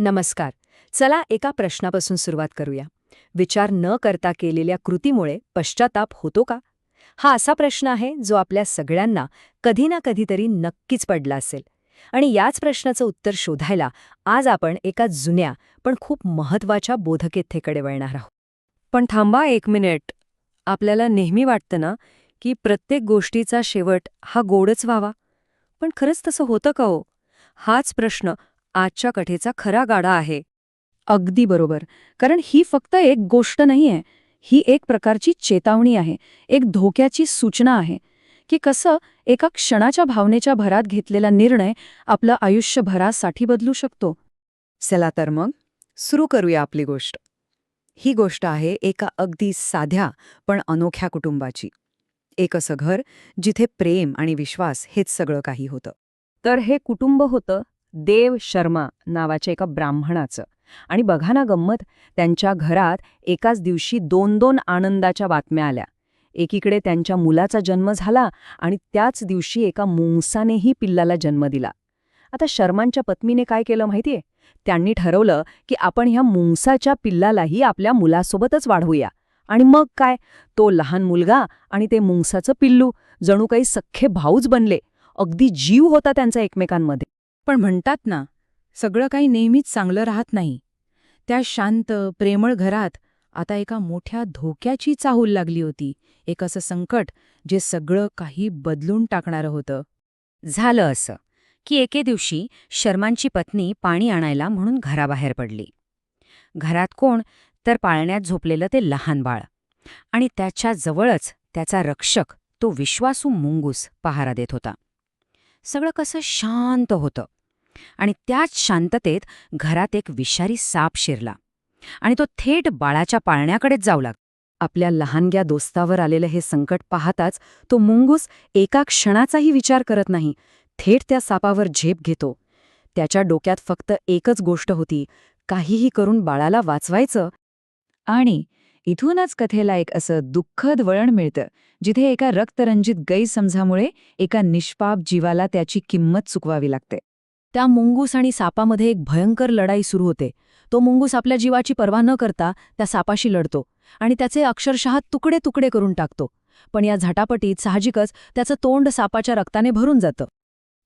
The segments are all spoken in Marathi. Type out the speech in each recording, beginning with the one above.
नमस्कार. चला एका प्रश्नापासून सुरुवात करूया. विचार न करता केलेल्या कृतीमुळे पश्चाताप होतो का? हा असा प्रश्न आहे जो आपल्या सगळ्यांना कधी ना कधीतरी नक्कीच पडला असेल. आणि याच प्रश्नाचं उत्तर शोधायला आज आपण एका जुन्या पण खूप महत्वाच्या बोधकेथेकडे वळणार आहोत. पण थांबा एक मिनिट. आपल्याला नेहमी वाटतं ना की प्रत्येक गोष्टीचा शेवट हा गोडच व्हावा. पण खरंच तसं होतं का हो? हाच प्रश्न आजच्या कथेचा खरा गाडा आहे. अगदी बरोबर. कारण ही फक्त एक गोष्ट नाहीये. ही एक प्रकारची चेतावणी आहे, एक धोक्याची सूचना आहे, की कसं एका क्षणाच्या भावनेच्या भरात घेतलेला निर्णय आपलं आयुष्यभरासाठी बदलू शकतो. चला तर मग सुरू करूया आपली गोष्ट. ही गोष्ट आहे एका अगदी साध्या पण अनोख्या कुटुंबाची. एक असं घर जिथे प्रेम आणि विश्वास हेच सगळं काही होतं. तर हे कुटुंब होतं देव शर्मा नावाच्या एका ब्राह्मणाचं. आणि बघा ना गंमत, त्यांच्या घरात एकाच दिवशी दोन आनंदाच्या बातम्या आल्या. एकीकडे त्यांच्या मुलाचा जन्म झाला आणि त्याच दिवशी एका मुंगसानेही पिल्लाला जन्म दिला. आता शर्मांच्या पत्नीने काय केलं माहितीये? त्यांनी ठरवलं की आपण ह्या मुंगसाच्या पिल्लालाही आपल्या मुलासोबतच वाढवूया. आणि मग काय, तो लहान मुलगा आणि ते मुंगसाचं पिल्लू जणू काही सख्खे भाऊच बनले. अगदी जीव होता त्यांचा एकमेकांमध्ये. पण म्हणतात ना, सगळं काही नेहमीच चांगलं राहत नाही. त्या शांत प्रेमळ घरात आता एका मोठ्या धोक्याची चाहूल लागली होती. एक असं संकट जे सगळं काही बदलून टाकणारं होतं. झालं असं की एके दिवशी शर्मांची पत्नी पाणी आणायला म्हणून घराबाहेर पडली. घरात कोण, तर पाळण्यात झोपलेलं ते लहान बाळ आणि त्याच्या जवळच त्याचा रक्षक तो विश्वासू मुंगूस पहारा देत होता. सगळं कसं शांत होतं आणि त्याच शांततेत घरात एक विषारी साप शिरला आणि तो थेट बाळाच्या पाळण्याकडेच जाऊ लागला. आपल्या लहानग्या दोस्तावर आलेलं हे संकट पाहताच तो मुंगूस एका क्षणाचाही विचार करत नाही, थेट त्या सापावर झेप घेतो. त्याच्या डोक्यात फक्त एकच गोष्ट होती, काहीही करून बाळाला वाचवायचं. आणि इथूनच कथेला एक असं दुःखद वळण मिळतं, जिथे एका रक्तरंजित गैरसमजामुळे एका निष्पाप जीवाला त्याची किंमत चुकवावी लागते. त्या मुंगूस आणि सापामध्ये एक भयंकर लढाई सुरू होते. तो मुंगूस आपल्या जीवाची पर्वा न करता त्या सापाशी लढतो आणि त्याचे अक्षरशः तुकडे तुकडे करून टाकतो. पण या झटापटीत साहजिकच त्याचं तोंड सापाच्या रक्ताने भरून जातं.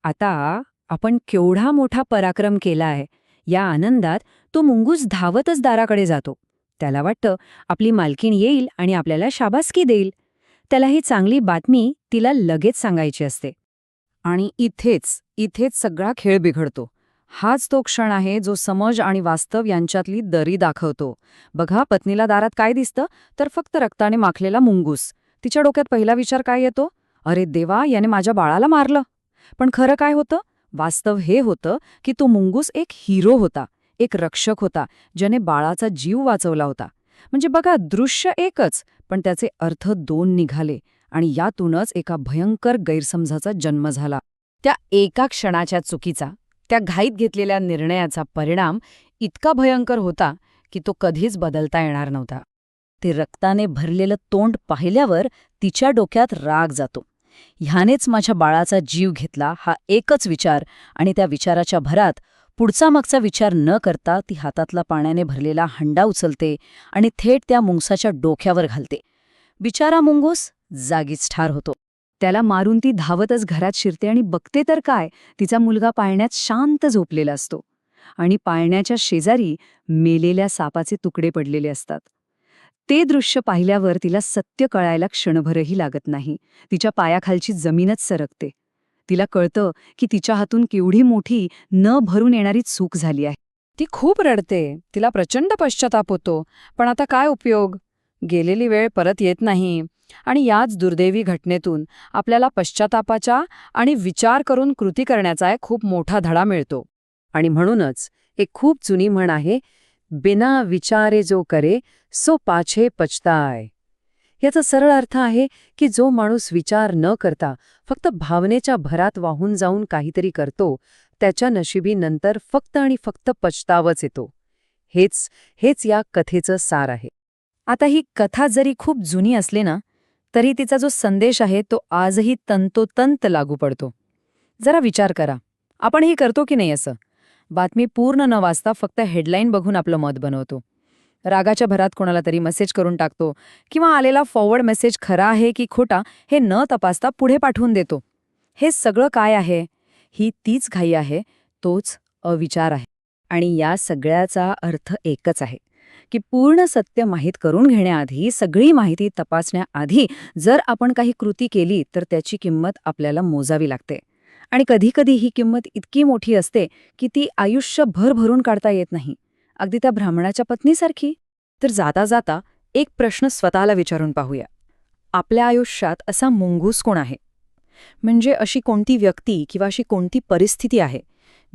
आता आपण केवढा मोठा पराक्रम केला आहे या आनंदात तो मुंगूस धावतच दाराकडे जातो. त्याला वाटतं आपली मालकीण येईल आणि आपल्याला शाबासकी देईल. त्याला ही चांगली बातमी तिला लगेच सांगायची असते. आणि इथेच सगळा खेळ बिघडतो. हाच तो क्षण आहे जो समज आणि वास्तव यांच्यातली दरी दाखवतो. बघा, पत्नीला दारात काय दिसतं, तर फक्त रक्ताने माखलेला मुंगूस. तिच्या डोक्यात पहिला विचार काय येतो? अरे देवा, याने माझ्या बाळाला मारलं. पण खरं काय होतं? वास्तव हे होतं की तो मुंगूस एक हिरो होता, एक रक्षक होता, ज्याने बाळाचा जीव वाचवला होता. म्हणजे बघा, दृश्य एकच, पण त्याचे अर्थ दोन निघाले आणि यातूनच एका भयंकर गैरसमजाचा जन्म झाला. त्या एका क्षणाच्या चुकीचा, त्या घाईत घेतलेल्या निर्णयाचा परिणाम इतका भयंकर होता की तो कधीच बदलता येणार नव्हता. ते रक्ताने भरलेलं तोंड पाहिल्यावर तिच्या डोक्यात राग जातो. ह्यानेच माझ्या बाळाचा जीव घेतला, हा एकच विचार, आणि त्या विचाराच्या भरात पुढचा मागचा विचार न करता ती हातातला पाण्याने भरलेला हंडा उचलते आणि थेट त्या मुंगसाच्या डोक्यावर घालते. बिचारा मुंगूस जागीच ठार होतो. त्याला मारून ती धावतच घरात शिरते आणि बघते तर काय, तिचा मुलगा पाळण्यात शांत झोपलेला असतो आणि पाळण्याच्या शेजारी मेलेल्या सापाचे तुकडे पडलेले असतात. ते दृश्य पाहिल्यावर तिला सत्य कळायला क्षणभरही लागत नाही. तिच्या पायाखालची जमीनच सरकते. तिला कळतं की तिच्या हातून केवढी मोठी न भरून येणारी चूक झाली आहे. ती खूप रडते. तिला प्रचंड पश्चाताप होतो. पण आता काय उपयोग? गेलेली वेळ परत येत नाही. आणि याच दुर्दैवी घटनेतून आपल्याला पश्चातापाच्या आणि विचार करून कृती करण्याचा एक खूप मोठा धडा मिळतो. आणि म्हणूनच एक खूप जुनी म्हण आहे, बिना विचारे जो करे सो पाछे पछताय. याचा सरळ अर्थ आहे की जो माणूस विचार न करता फक्त भावनेच्या भरात वाहून जाऊन काहीतरी करतो, त्याच्या नशिबी नंतर फक्त आणि फक्त पछतावाच येतो. हेच या कथेचं सार आहे. आता ही कथा जरी खूप जुनी असली ना, तरी तिचा जो संदेश आहे तो आजही तंतोतंत लागू पडतो. जरा विचार करा, आपणही करतो की नाही असं? बातमी पूर्ण न वाचता फक्त हेडलाईन बघून आपलं मत बनवतो. रागाच्या भरात कोणाला तरी मेसेज करून टाकतो किंवा आलेला फॉरवर्ड मेसेज खरा आहे की खोटा हे न तपासता पुढे पाठवून देतो. हे सगळं काय आहे? ही तीच घाई आहे, तोच अविचार आहे. आणि या सगळ्याचा अर्थ एकच आहे की पूर्ण सत्य माहीत करून घेण्याआधी, सगळी माहिती तपासण्याआधी जर आपण काही कृती केली तर त्याची किंमत आपल्याला मोजावी लागते. आणि कधीकधी ही किंमत इतकी मोठी असते की ती आयुष्यभर भरून काढता येत नाही. अगदी त्या ब्राह्मणाच्या पत्नीसारखी. तर जाता जाता एक प्रश्न स्वतःला विचारून पाहूया. आपल्या आयुष्यात असा मुंगूस कोण आहे? म्हणजे अशी कोणती व्यक्ती किंवा अशी कोणती परिस्थिती आहे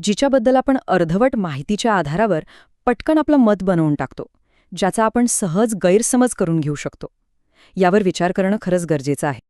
जिच्याबद्दल आपण अर्धवट माहितीच्या आधारावर पटकन आपलं मत बनवून टाकतो, ज्याचा आपण सहज गैरसमज करून घेऊ शकतो? यावर विचार करणं खरंच गरजेचं आहे.